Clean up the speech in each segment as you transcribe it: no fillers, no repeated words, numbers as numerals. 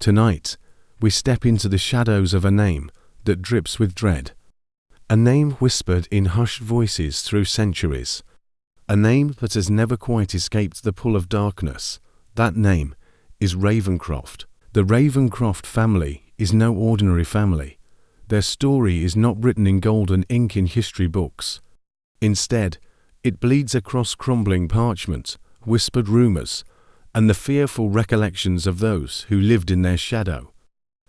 Tonight, we step into the shadows of a name that drips with dread. A name whispered in hushed voices through centuries. A name that has never quite escaped the pull of darkness. That name is Ravencroft. The Ravencroft family is no ordinary family. Their story is not written in golden ink in history books. Instead, it bleeds across crumbling parchment, whispered rumors, and the fearful recollections of those who lived in their shadow.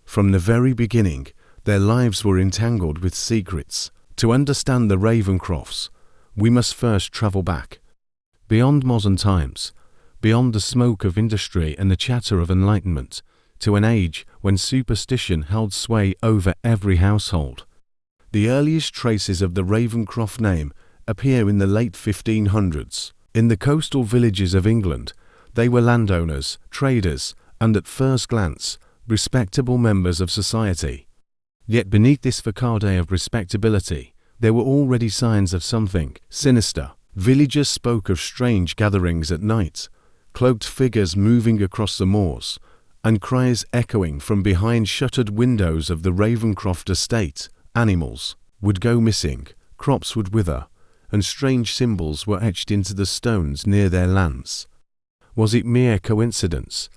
From the very beginning, their lives were entangled with secrets. To understand the Ravencrofts, we must first travel back. Beyond modern times, beyond the smoke of industry and the chatter of enlightenment, to an age when superstition held sway over every household. The earliest traces of the Ravencroft name appear in the late 1500s. In the coastal villages of England, they were landowners, traders, and at first glance, respectable members of society. Yet beneath this facade of respectability, there were already signs of something sinister. Villagers spoke of strange gatherings at night, cloaked figures moving across the moors, and cries echoing from behind shuttered windows of the Ravencroft estate. Animals would go missing, crops would wither, and strange symbols were etched into the stones near their lands. Was it mere coincidence?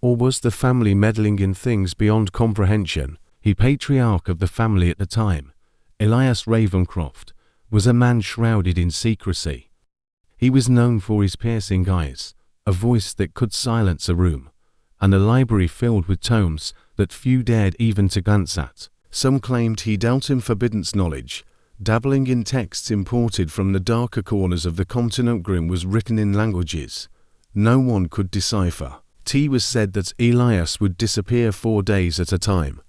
Or was the family meddling in things beyond comprehension? The patriarch of the family at the time, Elias Ravencroft, was a man shrouded in secrecy. He was known for his piercing eyes, a voice that could silence a room, and a library filled with tomes that few dared even to glance at. Some claimed he dealt in forbidden knowledge, dabbling in texts imported from the darker corners of the continent. Grim was written in languages no one could decipher. It was said that Elias would disappear 4 days at a time,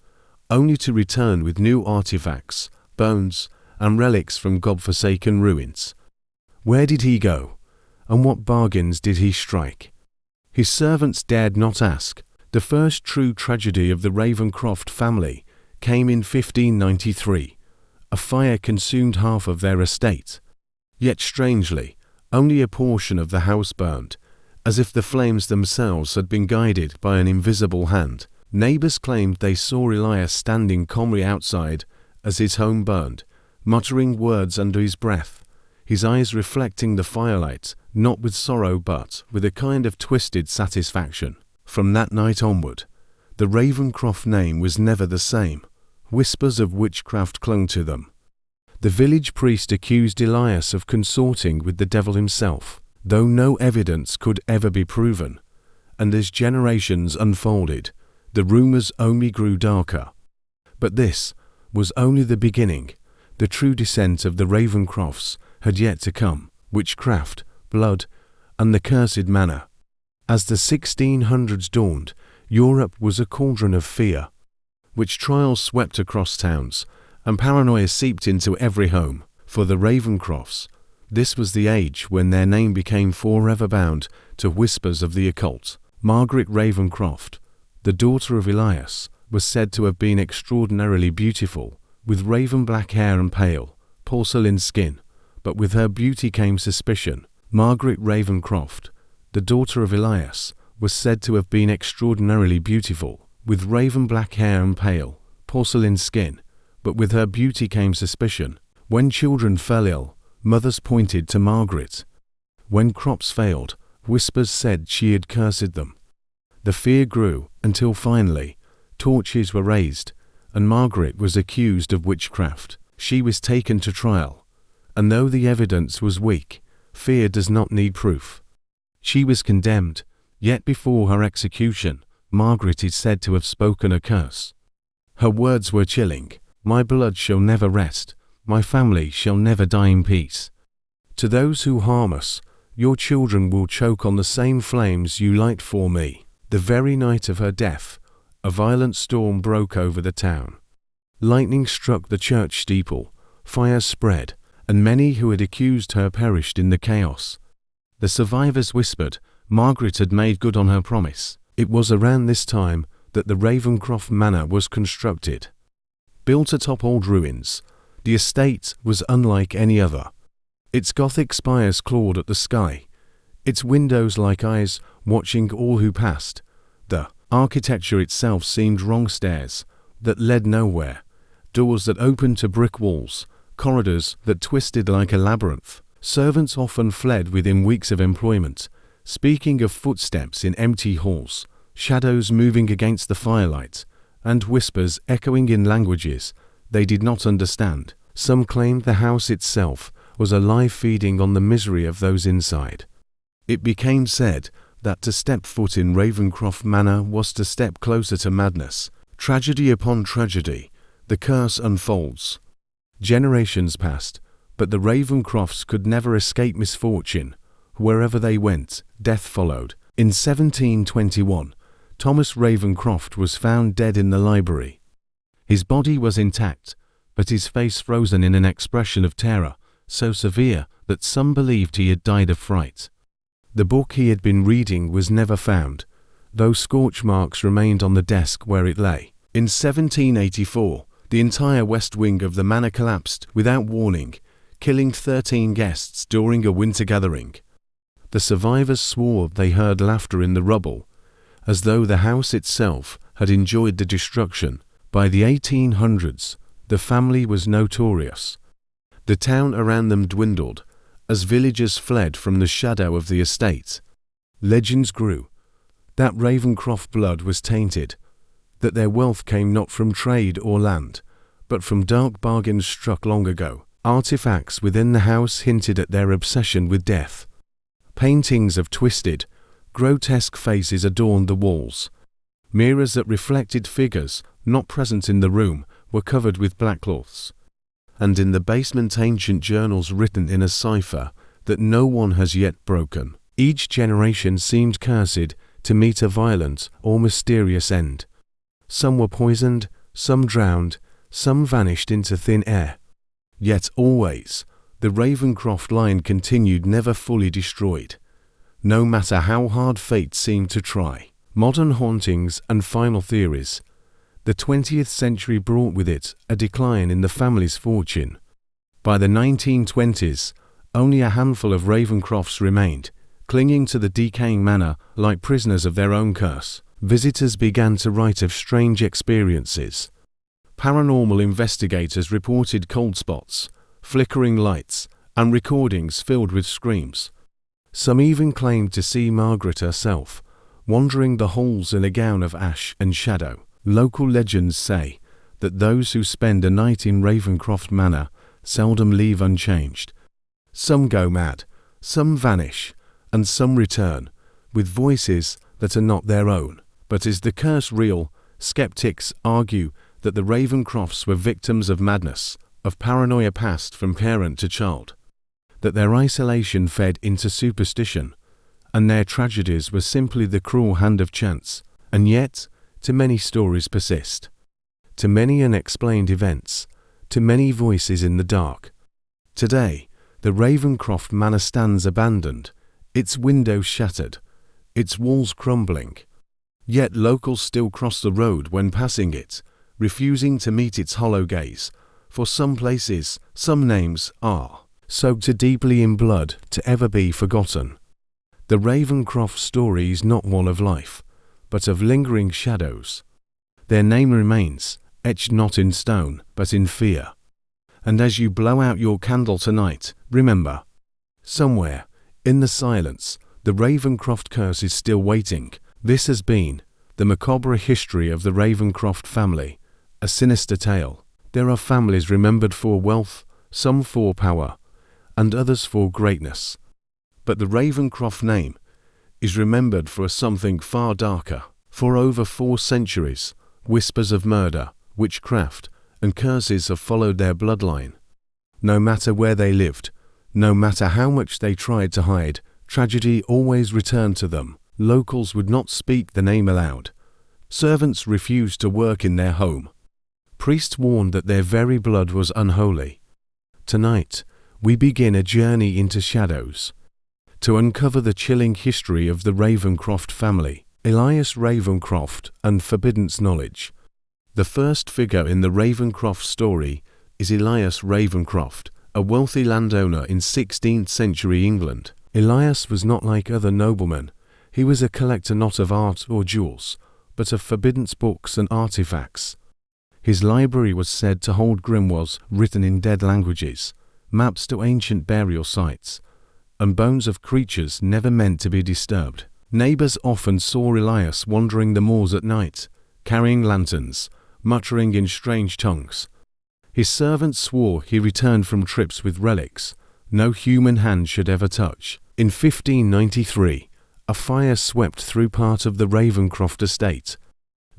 only to return with new artifacts, bones, and relics from God-forsaken ruins. Where did he go, and what bargains did he strike? His servants dared not ask. The first true tragedy of the Ravencroft family came in 1593. A fire consumed half of their estate. Yet strangely, only a portion of the house burned, as if the flames themselves had been guided by an invisible hand. Neighbors claimed they saw Elias standing calmly outside as his home burned, muttering words under his breath, his eyes reflecting the firelight, not with sorrow but with a kind of twisted satisfaction. From that night onward, the Ravencroft name was never the same. Whispers of witchcraft clung to them. The village priest accused Elias of consorting with the devil himself, though no evidence could ever be proven. And as generations unfolded, the rumors only grew darker. But this was only the beginning. The true descent of the Ravencrofts had yet to come. Witchcraft, blood, and the cursed manor. As the 1600s dawned, Europe was a cauldron of fear. Witch trials swept across towns, and paranoia seeped into every home. For the Ravencrofts, this was the age when their name became forever bound to whispers of the occult. Margaret Ravencroft, the daughter of Elias, was said to have been extraordinarily beautiful, with raven black hair and pale, porcelain skin, but with her beauty came suspicion. Margaret Ravencroft, the daughter of Elias, was said to have been extraordinarily beautiful, with raven black hair and pale, porcelain skin, but with her beauty came suspicion. When children fell ill, mothers pointed to Margaret. When crops failed, whispers said she had cursed them. The fear grew until finally, torches were raised, and Margaret was accused of witchcraft. She was taken to trial, and though the evidence was weak, fear does not need proof. She was condemned, yet before her execution, Margaret is said to have spoken a curse. Her words were chilling. "My blood shall never rest. My family shall never die in peace. To those who harm us, your children will choke on the same flames you light for me." The very night of her death, a violent storm broke over the town. Lightning struck the church steeple, fire spread, and many who had accused her perished in the chaos. The survivors whispered Margaret had made good on her promise. It was around this time that the Ravencroft Manor was constructed. Built atop old ruins, the estate was unlike any other. Its Gothic spires clawed at the sky, its windows like eyes watching all who passed. The Architecture itself seemed wrong, stairs that led nowhere, doors that opened to brick walls, corridors that twisted like a labyrinth. Servants often fled within weeks of employment. Speaking of footsteps in empty halls, shadows moving against the firelight, and whispers echoing in languages they did not understand. Some claimed the house itself was alive, feeding on the misery of those inside. It became said that to step foot in Ravencroft Manor was to step closer to madness. Tragedy upon tragedy, the curse unfolds. Generations passed, but the Ravencrofts could never escape misfortune. Wherever they went, death followed. In 1721, Thomas Ravencroft was found dead in the library. His body was intact, but his face frozen in an expression of terror, so severe that some believed he had died of fright. The book he had been reading was never found, though scorch marks remained on the desk where it lay. In 1784, the entire west wing of the manor collapsed without warning, killing 13 guests during a winter gathering. The survivors swore they heard laughter in the rubble, as though the house itself had enjoyed the destruction. By the 1800s, the family was notorious. The town around them dwindled, as villagers fled from the shadow of the estate. Legends grew that Ravencroft blood was tainted, that their wealth came not from trade or land, but from dark bargains struck long ago. Artifacts within the house hinted at their obsession with death. Paintings of twisted, grotesque faces adorned the walls. Mirrors that reflected figures not present in the room were covered with black cloths. And in the basement, ancient journals written in a cipher that no one has yet broken. Each generation seemed cursed to meet a violent or mysterious end. Some were poisoned, some drowned, some vanished into thin air. Yet always, the Ravencroft line continued, never fully destroyed, no matter how hard fate seemed to try. Modern hauntings and final theories. The 20th century brought with it a decline in the family's fortune. By the 1920s, only a handful of Ravencrofts remained, clinging to the decaying manor like prisoners of their own curse. Visitors began to write of strange experiences. Paranormal investigators reported cold spots, flickering lights, and recordings filled with screams. Some even claimed to see Margaret herself, wandering the halls in a gown of ash and shadow. Local legends say that those who spend a night in Ravencroft Manor seldom leave unchanged. Some go mad, some vanish, and some return, with voices that are not their own. But is the curse real? Skeptics argue that the Ravencrofts were victims of madness, of paranoia passed from parent to child, that their isolation fed into superstition, and their tragedies were simply the cruel hand of chance. And yet, too many stories persist, too many unexplained events, too many voices in the dark. Today, the Ravencroft Manor stands abandoned, its windows shattered, its walls crumbling. Yet locals still cross the road when passing it, refusing to meet its hollow gaze. For some places, some names are soaked too deeply in blood to ever be forgotten. The Ravencroft story is not one of life, but of lingering shadows. Their name remains, etched not in stone, but in fear. And as you blow out your candle tonight, remember, somewhere, in the silence, the Ravencroft curse is still waiting. This has been the macabre history of the Ravencroft family, a sinister tale. There are families remembered for wealth, some for power, and others for greatness. But the Ravencroft name is remembered for something far darker. For over 4 centuries, whispers of murder, witchcraft, and curses have followed their bloodline. No matter where they lived, no matter how much they tried to hide, tragedy always returned to them. Locals would not speak the name aloud. Servants refused to work in their home. Priests warned that their very blood was unholy. Tonight, we begin a journey into shadows, to uncover the chilling history of the Ravencroft family. Elias Ravencroft and forbidden knowledge. The first figure in the Ravencroft story is Elias Ravencroft, a wealthy landowner in 16th century England. Elias was not like other noblemen. He was a collector not of art or jewels, but of forbidden books and artifacts. His library was said to hold grimoires written in dead languages, maps to ancient burial sites, and bones of creatures never meant to be disturbed. Neighbors often saw Elias wandering the moors at night, carrying lanterns, muttering in strange tongues. His servants swore he returned from trips with relics no human hand should ever touch. In 1593, a fire swept through part of the Ravencroft estate.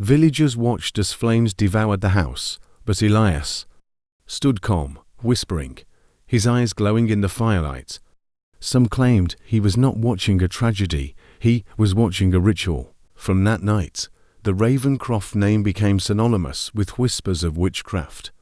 Villagers watched as flames devoured the house, but Elias stood calm, whispering, his eyes glowing in the firelight. Some claimed he was not watching a tragedy, he was watching a ritual. From that night, the Ravencroft name became synonymous with whispers of witchcraft.